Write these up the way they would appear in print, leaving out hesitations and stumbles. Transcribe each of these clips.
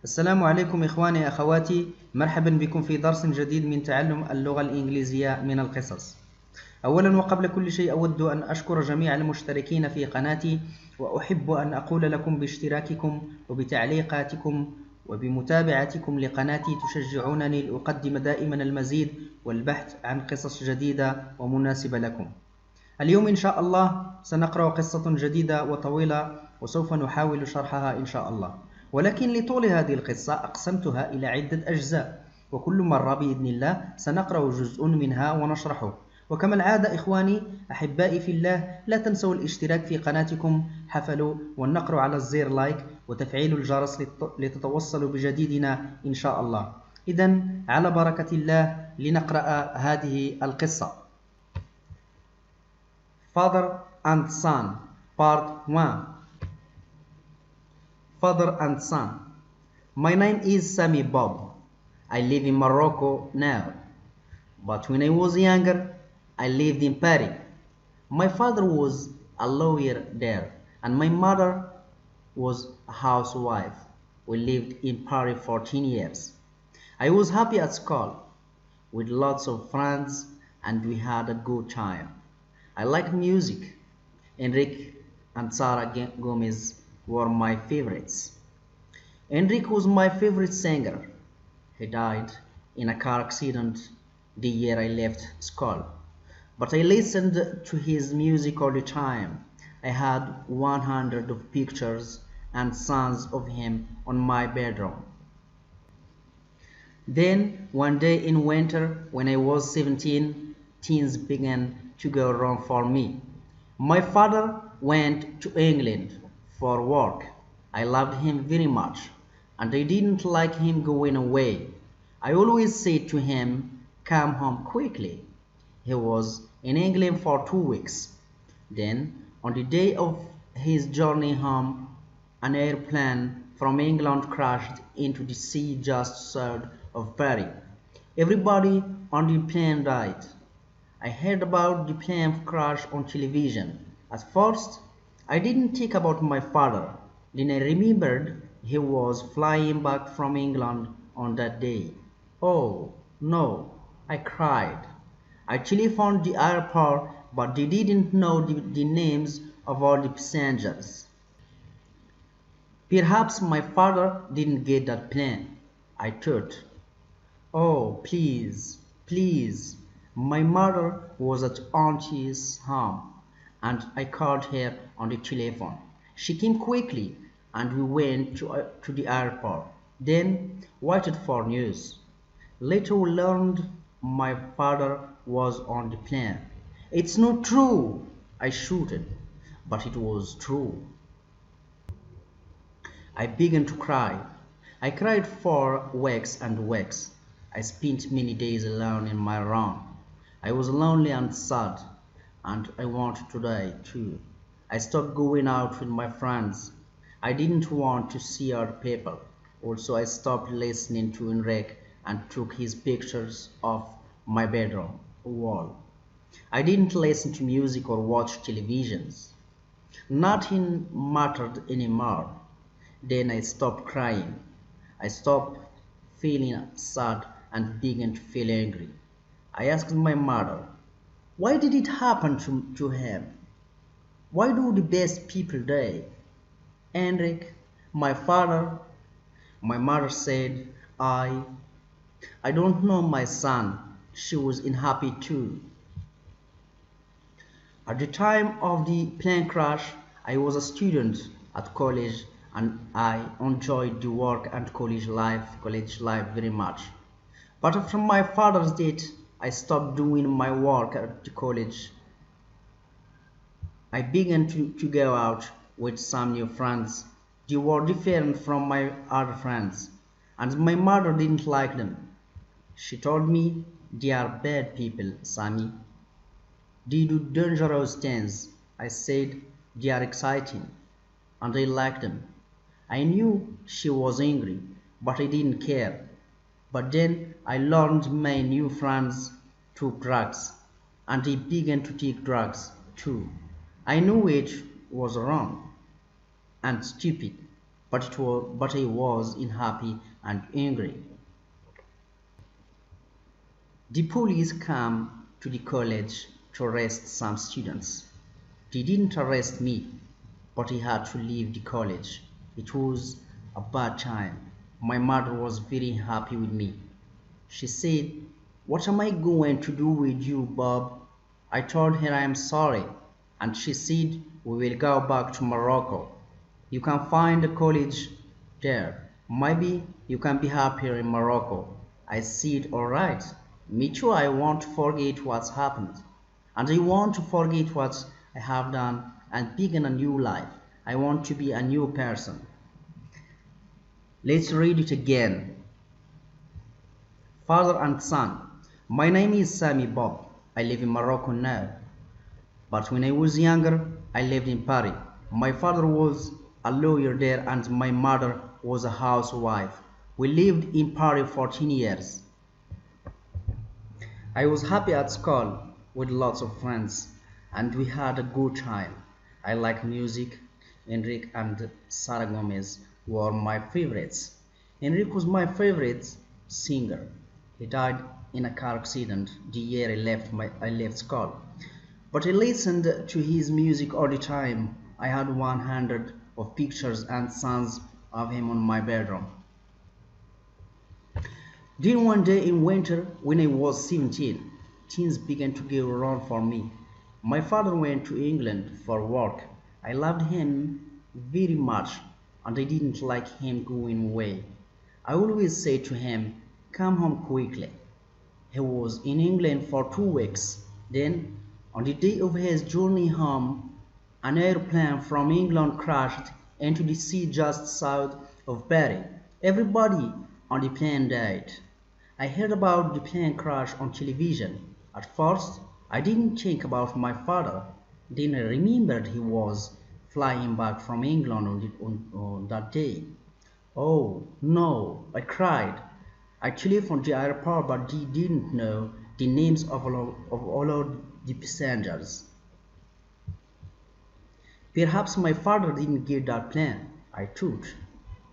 السلام عليكم إخواني أخواتي، مرحبا بكم في درس جديد من تعلم اللغة الإنجليزية من القصص. أولا وقبل كل شيء أود أن أشكر جميع المشتركين في قناتي، وأحب أن أقول لكم باشتراككم وبتعليقاتكم وبمتابعتكم لقناتي تشجعونني لأقدم دائما المزيد والبحث عن قصص جديدة ومناسبة لكم. اليوم إن شاء الله سنقرأ قصة جديدة وطويلة وسوف نحاول شرحها إن شاء الله، ولكن لطول هذه القصة أقسمتها إلى عدة أجزاء، وكل مرة بإذن الله سنقرأ جزء منها ونشرحه. وكما العادة إخواني أحبائي في الله، لا تنسوا الاشتراك في قناتكم حفلوا، والنقر على الزر لايك وتفعيل الجرس لتتوصلوا بجديدنا إن شاء الله. إذن على بركة الله لنقرأ هذه القصة. Father and Son Part 1. Father and Son. My name is Sami Bob. I live in Morocco now, but when I was younger I lived in Paris. My father was a lawyer there and my mother was a housewife. We lived in Paris for 10 years. I was happy at school with lots of friends and we had a good time. I liked music. Enrique and Sarah Gomez were my favorites. Enrique was my favorite singer. He died in a car accident the year I left school, but I listened to his music all the time. I had 100 of pictures and songs of him on my bedroom. Then one day in winter when I was 17, things began to go wrong for me. My father went to England for work. I loved him very much and I didn't like him going away. I always said to him, "Come home quickly." He was in England for 2 weeks. Then on the day of his journey home, an airplane from England crashed into the sea just south of Paris. Everybody on the plane died. I heard about the plane crash on television. At first, I didn't think about my father. Then I remembered he was flying back from England on that day. Oh, no, I cried. I telephoned the airport, but they didn't know the names of all the passengers. Perhaps my father didn't get that plane, I thought. Oh, please, please. My mother was at Auntie's home, and I called her on the telephone. She came quickly, and we went to the airport, then waited for news. Later we learned my father was on the plane. "It's not true," I shouted, but it was true. I began to cry. I cried for weeks and weeks. I spent many days alone in my room. I was lonely and sad, and I wanted to die too. I stopped going out with my friends. I didn't want to see other people. Also, I stopped listening to Enrique and took his pictures off my bedroom wall. I didn't listen to music or watch televisions. Nothing mattered anymore. Then I stopped crying. I stopped feeling sad and began to feel angry. I asked my mother, "Why did it happen to him? Why do the best people die?" "Enrique, my father." My mother said, I don't know, my son." She was unhappy too. At the time of the plane crash, I was a student at college and I enjoyed the work and college life very much. But after my father's death, I stopped doing my work at the college. I began to go out with some new friends. They were different from my other friends, and my mother didn't like them. She told me, "They are bad people, Sammy. They do dangerous things." I said, "They are exciting," and I liked them. I knew she was angry, but I didn't care. But then I learned my new friends took drugs, and they began to take drugs too. I knew it was wrong and stupid, but I was unhappy and angry. The police came to the college to arrest some students. They didn't arrest me, but I had to leave the college. It was a bad time. My mother was very happy with me. She said, "What am I going to do with you, Bob?" I told her I am sorry, and she said, "We will go back to Morocco. You can find a college there. Maybe you can be happier in Morocco." I said, "All right. Me too, I want to forget what's happened. And I want to forget what I have done and begin a new life. I want to be a new person." Let's read it again. Father and son. My name is Sami Bob. I live in Morocco now. But when I was younger, I lived in Paris. My father was a lawyer there and my mother was a housewife. We lived in Paris for 10 years. I was happy at school with lots of friends and we had a good time. I like music. Enrique and Sarah Gomez were my favorites. Enrique was my favorite singer. He died in a car accident the year I left school. But I listened to his music all the time. I had 100 of pictures and songs of him on my bedroom. Then one day in winter, when I was 17, things began to go wrong for me. My father went to England for work. I loved him very much and I didn't like him going away. I always said to him, "Come home quickly." He was in England for 2 weeks. Then, on the day of his journey home, an airplane from England crashed into the sea just south of Paris. Everybody on the plane died. I heard about the plane crash on television. At first, I didn't think about my father. Then I remembered he was flying back from England on that day. Oh no, I cried. I telephoned the airport but they didn't know the names of all of the passengers. Perhaps my father didn't get that plane, I thought.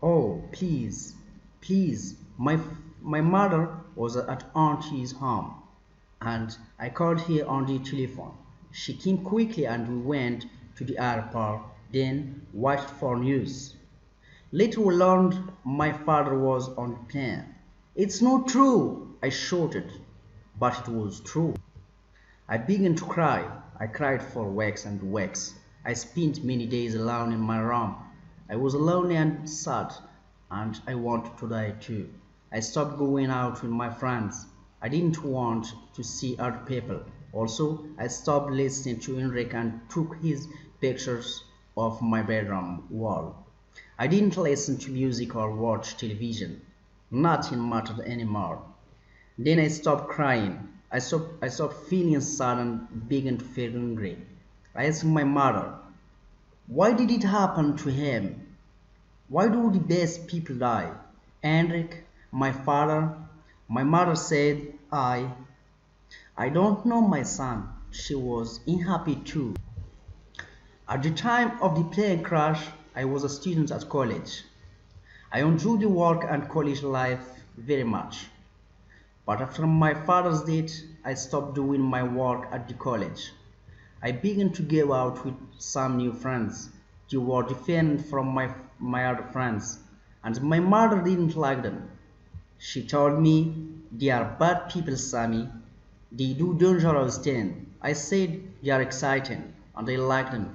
Oh, please, please, my mother was at auntie's home, and I called her on the telephone. She came quickly and we went to the airport, then waited for news. Later we learned my father was on the plane. "It's not true," I shouted, but it was true. I began to cry. I cried for weeks and weeks. I spent many days alone in my room. I was lonely and sad, and I wanted to die too. I stopped going out with my friends. I didn't want to see other people. Also, I stopped listening to Enrique and took his pictures off my bedroom wall. I didn't listen to music or watch television. Nothing mattered anymore. Then I stopped crying. I stopped feeling sad and began to feel angry. I asked my mother, "Why did it happen to him? Why do the best people die?" Enrique, my father, my mother said, I don't know, my son." She was unhappy too. At the time of the plane crash, I was a student at college. I enjoyed the work and college life very much. But after my father's death, I stopped doing my work at the college. I began to go out with some new friends. They were different from my other friends, and my mother didn't like them. She told me, "They are bad people, Sammy. They do dangerous things." I said, "They are exciting," and I liked them.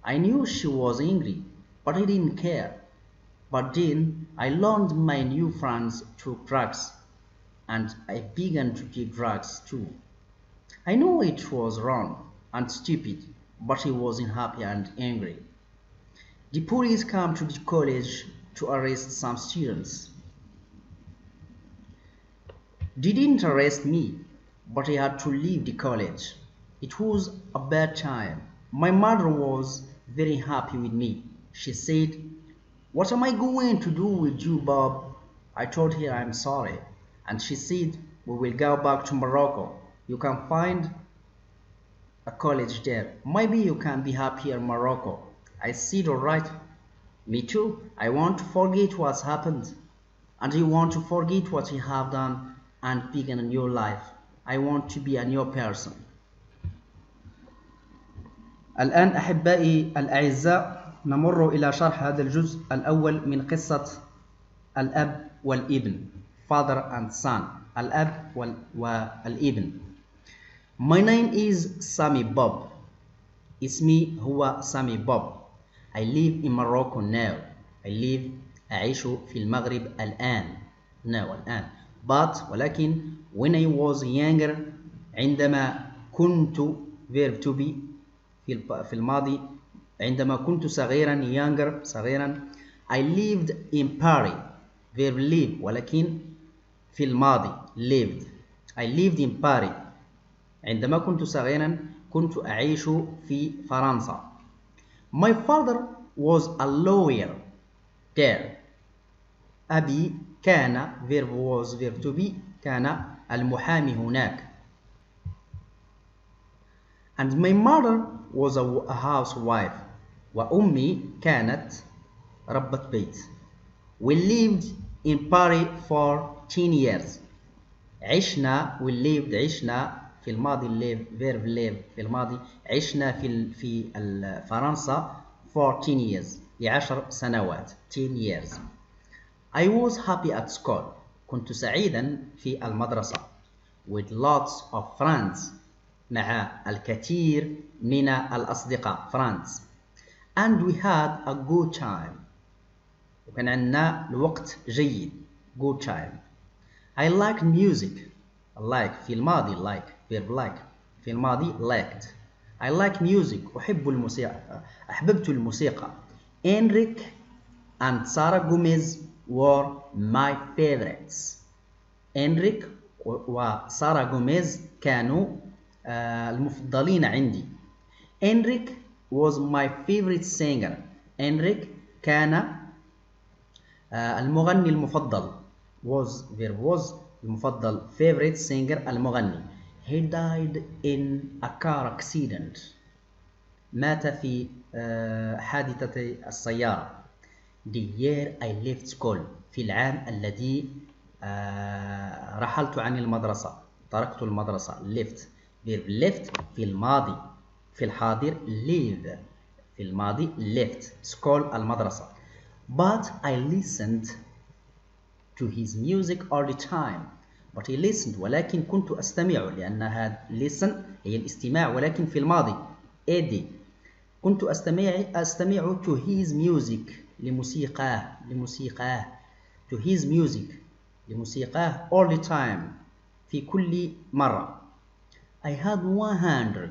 I knew she was angry, but I didn't care. But then I learned my new friends took drugs, and I began to take drugs too. I know it was wrong and stupid, but I was unhappy and angry. The police came to the college to arrest some students. They didn't arrest me, but I had to leave the college. It was a bad time. My mother was very happy with me. She said, "What am I going to do with you, Bob?" I told her I'm sorry, and she said, "We will go back to Morocco. You can find a college there. Maybe you can be happier in Morocco." I said, "All right." Me too. I want to forget what's happened. And you want to forget what you have done and begin a new life. I want to be a new person. الآن أحبائي الأعزاء نمر إلى شرح هذا الجزء الأول من قصة الأب والابن. Father and son. الأب والابن. My name is Sammy Bob. اسمي هو سامي بوب. I live in Morocco now. أعيش في المغرب الآن. الآن. But ولكن when I was younger عندما كنت verb to be في الماضي عندما كنت صغيرا صغيرا I lived in Paris verb live ولكن في الماضي lived. I lived in Paris. عندما كنت صغيرا كنت أعيش في فرنسا. My father was a lawyer there. أبي كان verb was verb to be كان المحامي هناك. And my mother was a housewife. وأمي كانت ربة بيت. We lived in Paris for 10 years. عشنا في الماضي live verb live في الماضي عشنا في فرنسا for 10 years ل10 سنوات 10 years. I was happy at school. كنت سعيدا في المدرسة. With lots of friends. مع الكثير من الأصدقاء friends. And we had a good time. وكان عندنا الوقت جيد good time. I liked music. like في الماضي like verb like في الماضي liked. I like music. أحببت الموسيقى. Enric and Sarah Gomez were my favorites. Enric وسارة جوميز كانوا المفضلين عندي. Enric was my favorite singer. Enric كان المغني المفضل. was verb was المفضل favorite singer المغني. He died in a car accident. مات في حادثة السيارة. The year I left school. في العام الذي رحلت عن المدرسة تركت المدرسة. left verb left في الماضي في الحاضر leave في الماضي left school المدرسة. But I listened to his music all the time. but I listened ولكن كنت أستمع لأن هذا listen هي الاستماع ولكن في الماضي ed. كنت أستمع to his music لموسيقاه to his music لموسيقاه all the time في كل مرة. I had 100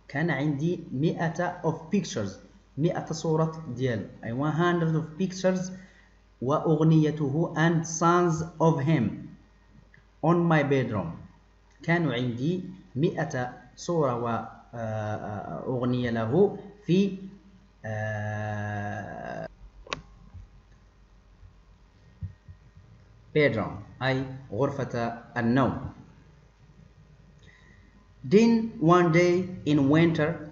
كان عندي 100 of pictures 100 صورة ديالو. I 100 of pictures وأغنيته and songs of him on my bedroom. كانوا عندي 100 صورة وأغنية له في bedroom أي غرفة النوم. Then one day in winter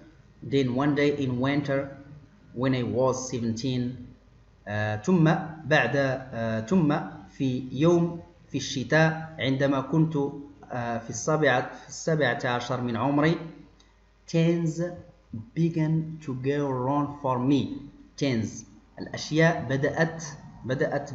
when I was 17 ثم في يوم في الشتاء عندما كنت في السابعة عشر من عمري. Things began to go wrong for me. Things الأشياء بدأ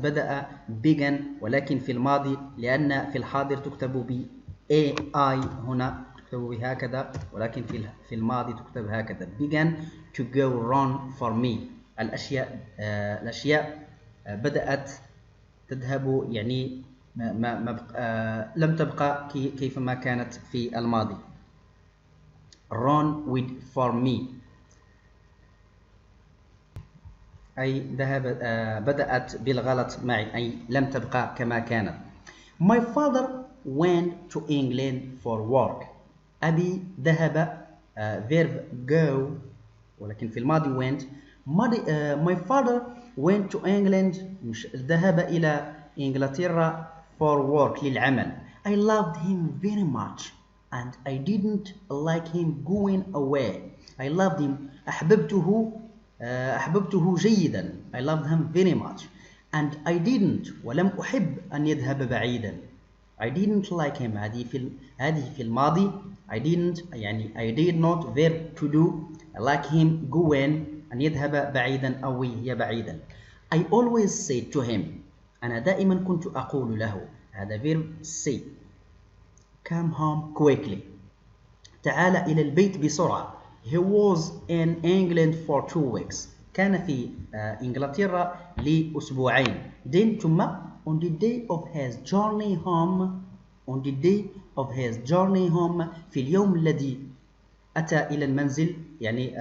began ولكن في الماضي لأن في الحاضر تكتب ب AI هنا تكتب بهكذا ولكن في الماضي تكتب هكذا. began to go wrong for me. الأشياء بدأت تذهب يعني لم تبقى كيفما كانت في الماضي. wrong with for me أي بدأت بالغلط معي أي لم تبقى كما كانت. My father went to England for work. أبي ذهب verb go ولكن في الماضي went. My father went to England ذهب إلى إنجلترا for work للعمل. I loved him very much and I didn't like him going away. I loved him أحببته جيدا I loved him very much. And I didn't ولم أحب أن يذهب بعيدا. I didn't like him. هذه في الماضي. I didn't يعني I did not verb to do. like him going أن يذهب بعيدا أو هي بعيدا. I always said to him. أنا دائما كنت أقول له. هذا verb say. Come home quickly. تعال إلى البيت بسرعة. He was in England for 2 weeks. كان في إنجلترا لأسبوعين. Then ثم on the day of his journey home. On the day of his journey home. في اليوم الذي أتى إلى المنزل يعني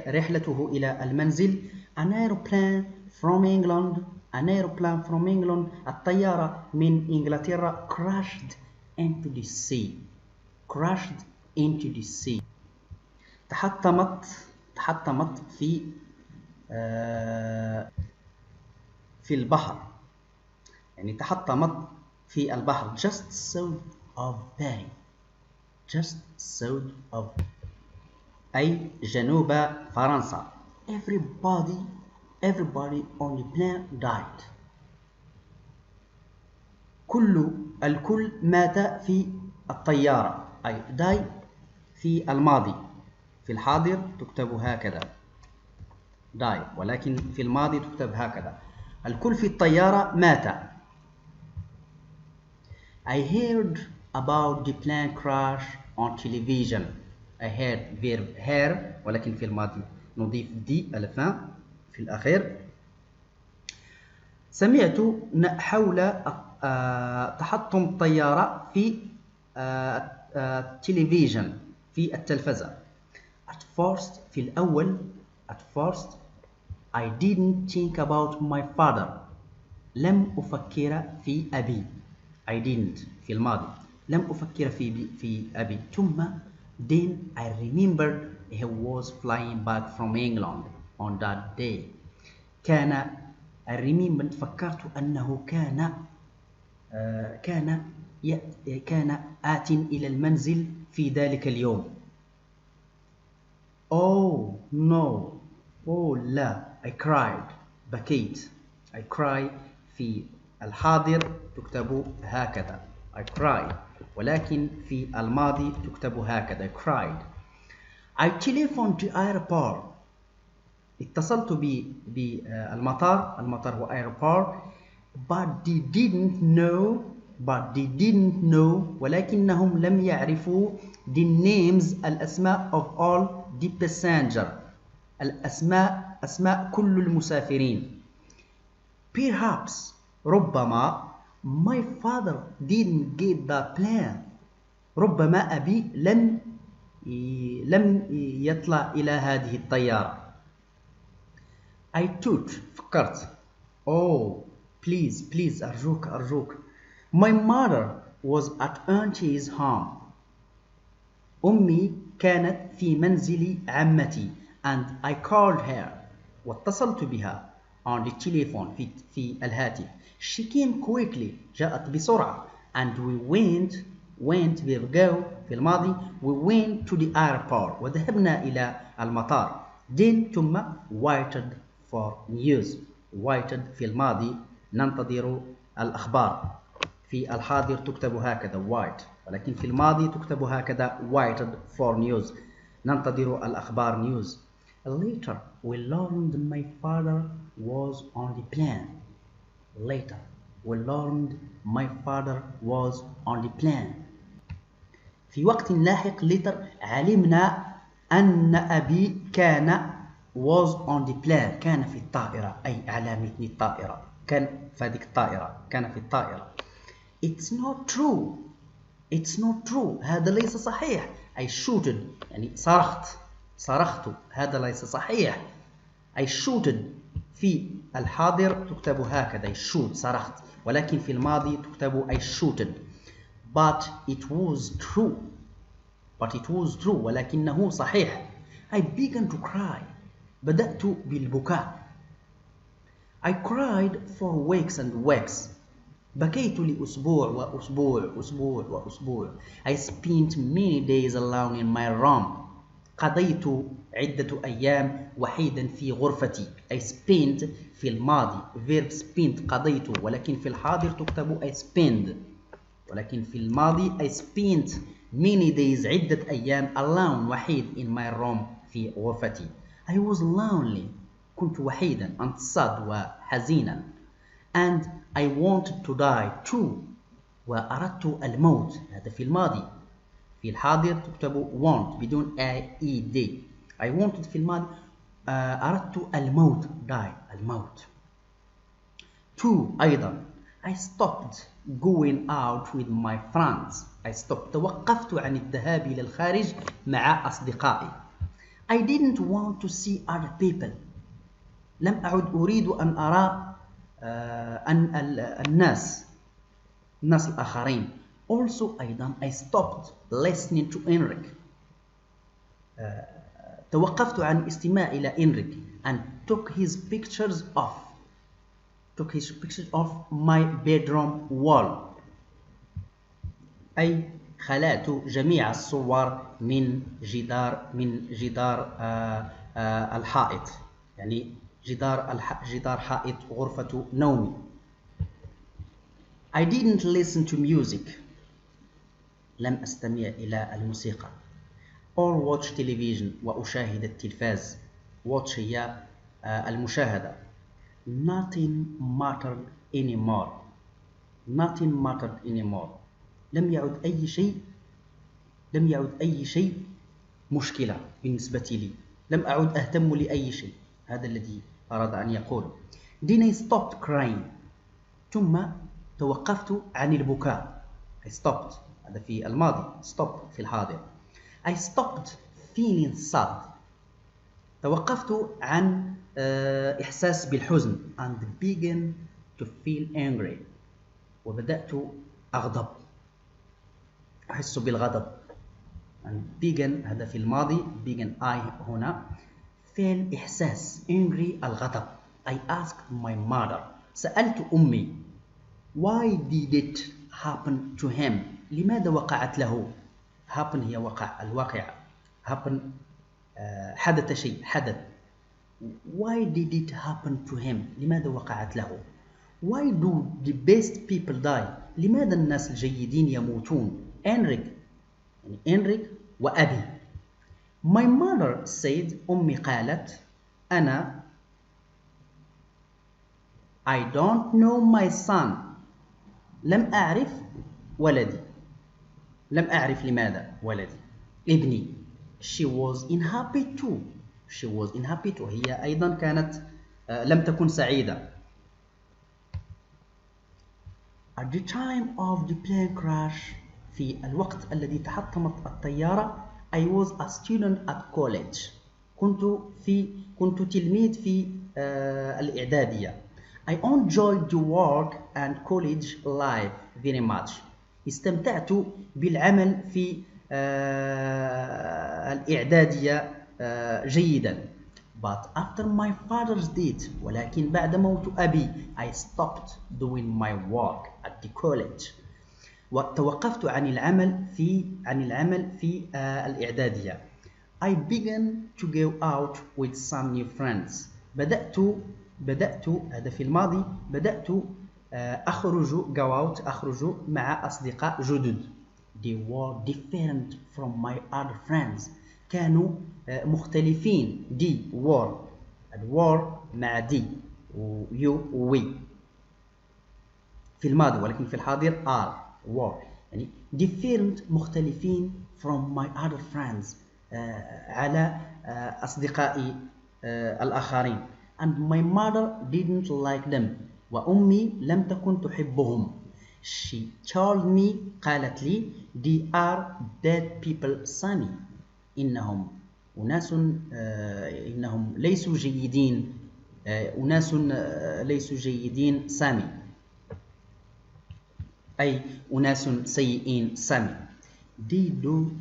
رحلته إلى المنزل. An aeroplane from England. An aeroplane from England. الطيارة من إنجلترا crashed into the sea. Crashed into the sea. تحطمت في البحر. يعني تحطمت في البحر. Just south of Paris. Just south of أي جنوب فرنسا. Everybody on the plane died. الكل مات في الطيارة. أي die في الماضي. في الحاضر تكتب هكذا die ولكن في الماضي تكتب هكذا. الكل في الطيارة مات. I heard about the plane crash on television. I heard verb hear ولكن في الماضي نضيف دي على الفم في الأخير. سمعت حول تحطم الطيارة في التلفزيون في التلفزة. At first في الأول at first I didn't think about my father. لم أفكر في أبي. I didn't في الماضي. لم أفكر في أبي. ثم then I remembered he was flying back from England on that day. كان I remembered فكرت أنه كان آت إلى المنزل في ذلك اليوم. Oh no. Oh لا. I cried. بكيت. I cry في الحاضر تكتب هكذا. I cried. ولكن في الماضي تكتب هكذا. I cried. I telephoned the airport. اتصلت بالمطار. المطار هو airport. But they didn't know ولكنهم لم يعرفوا the names الأسماء of all the passenger. أسماء كل المسافرين. Perhaps ربما my father didn't get the plane. ربما أبي لم يطلع إلى هذه الطيارة. I thought فكرت. Oh please أرجوك. My mother was at auntie's home. أمي كانت في منزل عمتي. And I called her. واتصلت بها. On the telephone في الهاتف. She came quickly. جاءت بسرعة. And we went go في الماضي. We went to the airport. وذهبنا إلى المطار. Then ثم waited for news. waited في الماضي ننتظر الأخبار. في الحاضر تكتب هكذا wait ولكن في الماضي تكتب هكذا waited for news. ننتظر الأخبار news. Later we learned my father was on the plane. Later we learned my father was on the plane. في وقت لاحق later علمنا أن أبي كان was on the plane. كان في الطائرة أي على متن الطائرة. كان في هذه الطائرة. كان في الطائرة. It's not true. هذا ليس صحيح. I shouted يعني صرخت. هذا ليس صحيح. I shouted في الحاضر تكتب هكذا. I shoot صرخت. ولكن في الماضي تكتب I shouted. But it was true. ولكنه صحيح. I began to cry. بدأت بالبكاء. I cried for weeks and weeks. بكيت لأسبوع وأسبوع. I spent many days alone in my room. قضيت عدة أيام وحيدا في غرفتي. I spent في الماضي verb spent قضيت، ولكن في الحاضر تكتب I spend، ولكن في الماضي I spent many days عدة أيام alone وحيد in my room في غرفتي. I was lonely كنت وحيدا and sad وحزينا and I wanted to die too وأردت الموت. هذا في الماضي. في الحاضر تكتب want بدون ed. I wanted في الماضي أردت الموت die الموت. to أيضا I stopped going out with my friends. I stopped توقفت عن الذهاب إلى الخارج مع أصدقائي. I didn't want to see other people. لم أعد أريد أن أرى الناس الآخرين. Also أيضا I stopped listening to Enric. توقفت عن الاستماع إلى إنريك and took his pictures off my bedroom wall. أي خلعت جميع الصور من جدار الحائط، يعني جدار حائط غرفة نومي. I didn't listen to music. لم أستمع إلى الموسيقى. or watch television وأشاهد التلفاز. watch هي المشاهدة. nothing mattered anymore. لم يعد أي شيء مشكلة بالنسبة لي. لم أعد أهتم لأي شيء. هذا الذي أراد أن يقول. then I stopped crying. ثم توقفت عن البكاء. I stopped هذا في الماضي. stop في الحاضر. I stopped feeling sad. توقفت عن إحساس بالحزن and began to feel angry. وبدأت أغضب، أحس بالغضب. and began هذا في الماضي. began I هنا feel إحساس angry الغضب. I asked my mother. سألت أمي. why did it happen to him. لماذا وقعت له. happen هي الواقع. happen حدث شيء حدث. why did it happen to him. لماذا وقعت له. why do the best people die. لماذا الناس الجيدين يموتون. إنريك يعني إنريك وأبي. my mother said. أمي قالت أنا I don't know my son. لم أعرف ولدي. لم أعرف لماذا ولدي ابني. she was unhappy too. هي أيضا كانت لم تكن سعيدة. at the time of the plane crash. في الوقت الذي تحطمت الطيارة. I was a student at college. كنت تلميذ في الإعدادية. I enjoyed the work and college life very much. استمتعت بالعمل في الإعدادية جيدا. but after my father's death. ولكن بعد موت أبي I stopped doing my work at the college. وتوقفت عن العمل في الإعدادية. I began to go out with some new friends. بدأت هذا في الماضي. بدأت أخرج مع أصدقاء جدد. they were different from my other friends. كانوا مختلفين. were مع you we في الماضي، ولكن في الحاضر are were يعني different مختلفين from my other friends على أصدقائي الآخرين. and my mother didn't like them. وأمي لم تكن تحبهم. she told me قالت لي they are bad people Sunny. إنهم ليسوا جيدين. أناس ليسوا جيدين سامي، أي أناس سيئين سامي. they do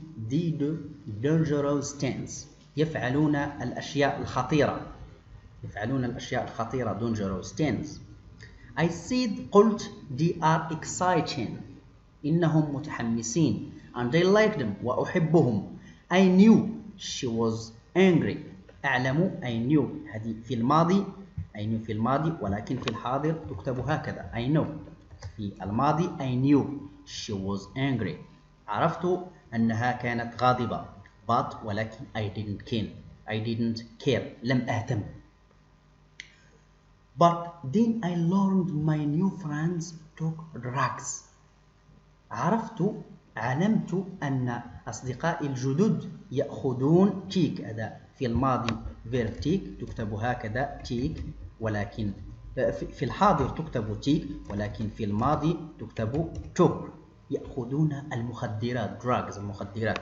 dangerous things. يفعلون الأشياء الخطيرة dangerous things. I said قلت they are exciting. إنهم متحمسين and I like them وأحبهم. I knew she was angry. أعلم I knew. هذه في الماضي I knew في الماضي، ولكن في الحاضر تكتب هكذا I know. في الماضي I knew she was angry. عرفت أنها كانت غاضبة. but ولكن I didn't care. لم أهتم. but then I learned my new friends took drugs. علمت أن أصدقائي الجدد يأخذون تيك. هذا في الماضي verb take تكتب هكذا تيك، ولكن في الحاضر تكتب تيك، ولكن في الماضي تكتب took. يأخذون المخدرات drugs المخدرات.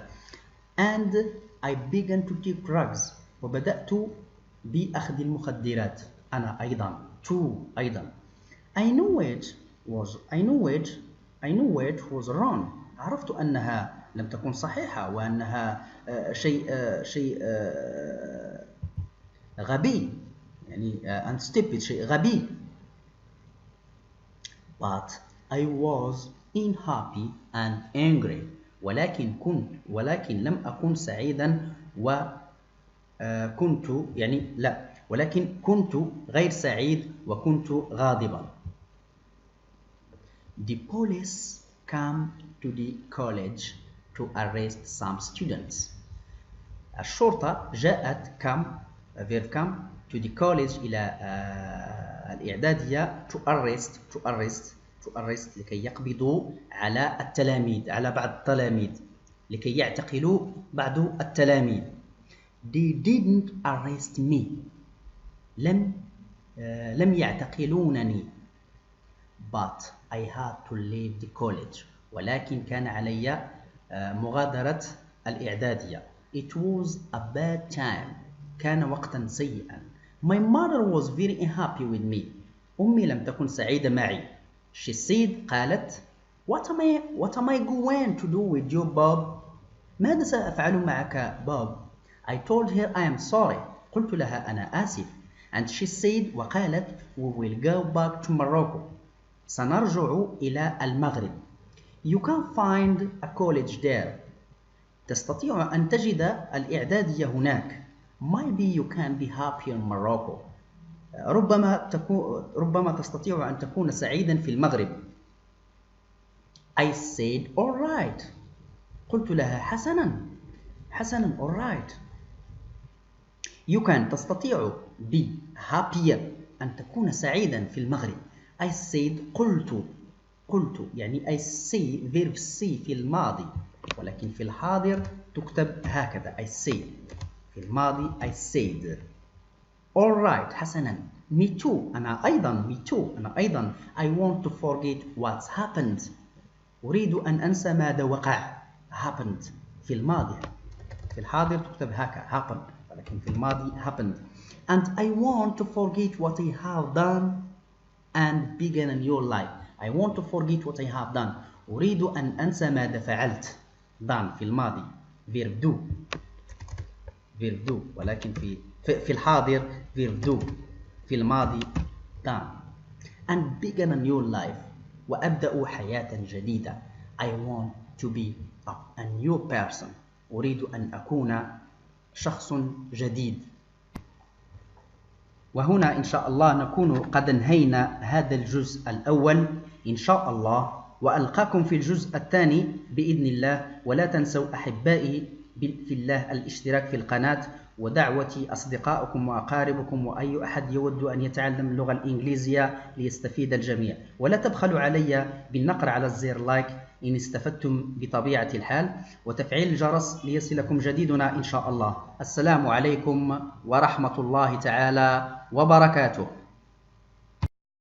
and I began to take drugs. وبدأت بأخذ المخدرات أنا أيضا أيضا. I knew it was wrong. عرفت أنها لم تكن صحيحة، وأنها شيء غبي، يعني and stupid، شيء غبي. but I was unhappy and angry. ولكن لم أكن سعيدا وكنت ولكن كنت غير سعيد وكنت غاضبا. The police came to the college to arrest some students. الشرطة جاءت verb come to the college إلى الإعدادية to arrest لكي يقبضوا على التلاميذ، على بعض التلاميذ، لكي يعتقلوا بعض التلاميذ. They didn't arrest me. لم يعتقلونني. but I had to leave the college. ولكن كان علي مغادرة الإعدادية. It was a bad time. كان وقتا سيئا. My mother was very unhappy with me. أمي لم تكن سعيدة معي. She said قالت What am I going to do with you, Bob? ماذا سأفعل معك بوب؟ I told her I am sorry. قلت لها أنا آسف. And she said وقالت We will go back to Morocco. سنرجع إلى المغرب. You can find a college there. تستطيع أن تجد الإعدادية هناك. Maybe you can be happy in Morocco. ربما تستطيع أن تكون سعيدا في المغرب. I said all right. قلت لها حسنا all right. You can تستطيع be happier أن تكون سعيدا في المغرب. I said قلت يعني I say verb say في الماضي، ولكن في الحاضر تكتب هكذا I say. في الماضي I said. all right حسنا. me too أنا أيضا. I want to forget what's happened. أريد أن أنسى ماذا وقع. happened في الماضي. في الحاضر تكتب هكا happened، ولكن في الماضي happened. and I want to forget what I have done and begin a new life. I want to forget what I have done. أريد أن أنسى ماذا فعلت. done في الماضي verb do، ولكن في الحاضر verb do. في الماضي done. and begin a new life. وأبدأ حياة جديدة. I want to be a new person. أريد أن أكون شخص جديد. وهنا إن شاء الله نكون قد انهينا هذا الجزء الأول إن شاء الله، وألقاكم في الجزء الثاني بإذن الله. ولا تنسوا أحبائي في الله الاشتراك في القناة، ودعوة أصدقائكم وأقاربكم وأي أحد يود أن يتعلم اللغة الإنجليزية ليستفيد الجميع. ولا تبخلوا علي بالنقر على الزر لايك إن استفدتم بطبيعة الحال، وتفعيل الجرس ليصلكم جديدنا إن شاء الله. السلام عليكم ورحمة الله تعالى وبركاته.